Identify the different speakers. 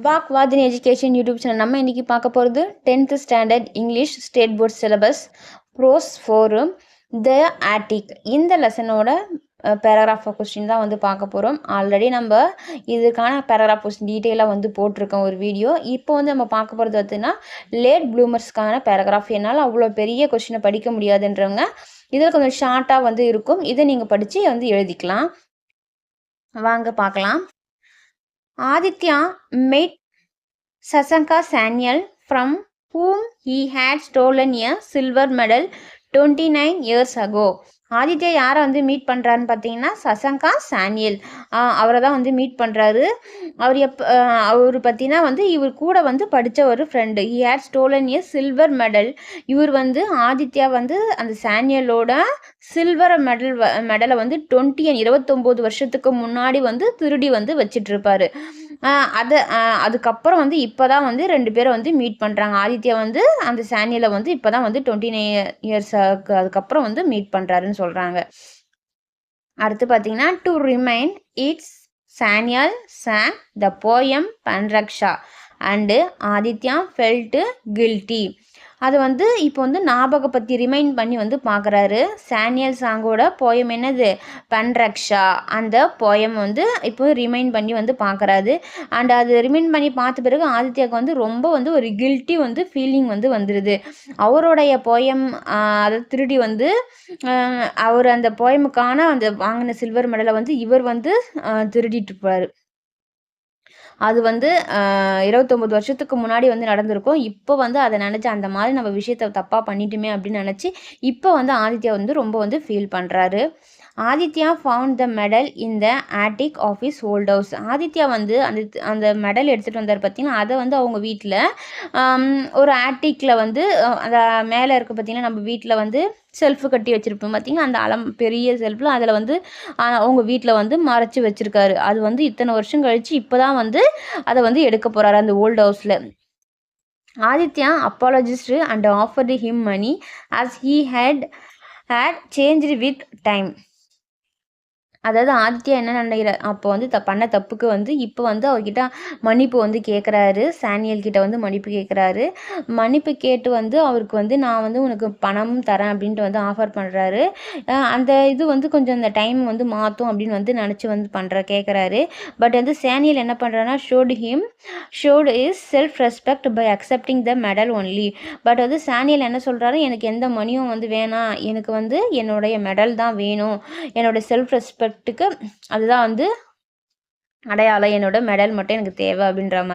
Speaker 1: வாக்வாதினி education YouTube channel நம்ம இன்றைக்கி பார்க்க போகிறது 10th standard English state board syllabus prose 4 the attic இந்த லெசனோட பேராகிராஃப் கொஸ்டின் தான் வந்து பார்க்க போகிறோம். ஆல்ரெடி நம்ம இதுக்கான பேராகிராஃப் கொஸ்டின் டீட்டெயிலாக வந்து போட்டிருக்கோம் ஒரு வீடியோ. இப்போ வந்து நம்ம பார்க்க போகிறது பார்த்திங்கன்னா லேட் ப்ளூமர்ஸ்க்கான பேராகிராஃப். என்னால் அவ்வளோ பெரிய கொஸ்டினை படிக்க முடியாதுன்றவங்க இதில் கொஞ்சம் ஷார்ட்டாக வந்து இருக்கும். இதை நீங்கள் படித்து வந்து எழுதிக்கலாம். வாங்க பார்க்கலாம். Aditya met Sasanka Sanyal, from whom he had stolen a silver medal 29 years ago. Aditya யாரை வந்து மீட் பண்ணுறாருன்னு பார்த்தீங்கன்னா சசங்கா சானியல் அவரை தான் வந்து மீட் பண்ணுறாரு. அவர் பார்த்தீங்கன்னா வந்து இவர் கூட வந்து படித்த ஒரு friend. He had stolen a silver medal. இவர் வந்து ஆதித்யா வந்து அந்த சானியலோட சில்வர் மெடலை வந்து 29 வருஷத்துக்கு முன்னாடி வந்து திருடி வந்து வச்சிட்ருப்பாரு. அதுக்கப்புறம் வந்து இப்போ தான் வந்து 2 பேரும் வந்து மீட் பண்ணுறாங்க. ஆதித்யா வந்து அந்த சானியலை வந்து இப்போ தான் வந்து 29 இயர்ஸ் அதுக்கப்புறம் வந்து மீட் பண்ணுறாருன்னு சொல்கிறாங்க. அடுத்து பார்த்தீங்கன்னா to remind it's Sanyal sang the poem பன்ரக்ஷா அண்டு ஆதித்யா ஃபெல்ட் கில்ட்டி. அதை வந்து இப்போ வந்து ஞாபகப்படுத்தி ரிமைண்ட் பண்ணி வந்து பார்க்குறாரு. சானியல் சாங்கோட போயம் என்னது பன்ரக்ஷா. அந்த போயம் வந்து இப்போ ரிமைண்ட் பண்ணி வந்து பார்க்குறாரு. அண்ட் அது ரிமைண்ட் பண்ணி பார்த்த பிறகு ஆதித்யாவுக்கு வந்து ரொம்ப வந்து ஒரு கில்ட்டி வந்து ஃபீலிங் வந்து வந்துடுது. அவருடைய போயம் அதை திருடி வந்து அவர் அந்த போயமுக்கான அந்த வாங்கின சில்வர் மெடலை வந்து இவர் வந்து திருடிட்டு இருப்பார். அது வந்து 29 வருஷத்துக்கு முன்னாடி வந்து நடந்திருக்கும். இப்போ வந்து அதை நினச்சி அந்த மாதிரி நம்ம விஷயத்தை தப்பாக பண்ணிட்டுமே அப்படின்னு நினச்சி இப்போ வந்து ஆதித்யா வந்து ரொம்ப வந்து ஃபீல் பண்ணுறாரு. Aditya found the medal in the attic of his old house. Aditya வந்து அந்த மெடல் எடுத்துகிட்டு வந்தார் பார்த்தீங்கன்னா அதை வந்து அவங்க வீட்டில் ஒரு ஆட்டிக்கில் வந்து அந்த மேலே இருக்க பார்த்தீங்கன்னா நம்ம வீட்டில் வந்து செல்ஃபு கட்டி வச்சுருப்போம் பார்த்தீங்கன்னா அந்த பெரிய செல்ஃபில் அதில் வந்து அவங்க வீட்டில் வந்து மறைச்சி வச்சுருக்காரு. அது வந்து இத்தனை வருஷம் கழித்து இப்போ தான் வந்து அதை வந்து எடுக்க போகிறாரு அந்த ஓல்ட் ஹவுஸில். Aditya apologised and offered him money as he had changed with time. அதாவது ஆதித்யா என்ன நினைக்கிறார், அப்போ வந்து பண்ண தப்புக்கு வந்து இப்போ வந்து அவர்கிட்ட மன்னிப்பு வந்து கேட்குறாரு. சானியல் கிட்ட வந்து மன்னிப்பு கேட்குறாரு. மன்னிப்பு கேட்டு வந்து அவருக்கு வந்து நான் வந்து உனக்கு பணம் தரேன் அப்படின்ட்டு வந்து ஆஃபர் பண்ணுறாரு. அந்த இது வந்து கொஞ்சம் அந்த டைம் வந்து மாற்றும் அப்படின்னு வந்து நினச்சி வந்து கேட்குறாரு. பட் வந்து சானியல் என்ன பண்ணுறாருன்னா showed his self respect by accepting the medal only. But வந்து சானியல் என்ன சொல்கிறாரு, எனக்கு எந்த மணியும் வந்து வேணாம், எனக்கு வந்து என்னுடைய மெடல் தான் வேணும், என்னோட செல்ஃப் ரெஸ்பெக்ட் அதுதான் வந்து அடையாளம், என்னோட மெடல் மட்டும் எனக்கு தேவை அப்படின்ற மாதிரி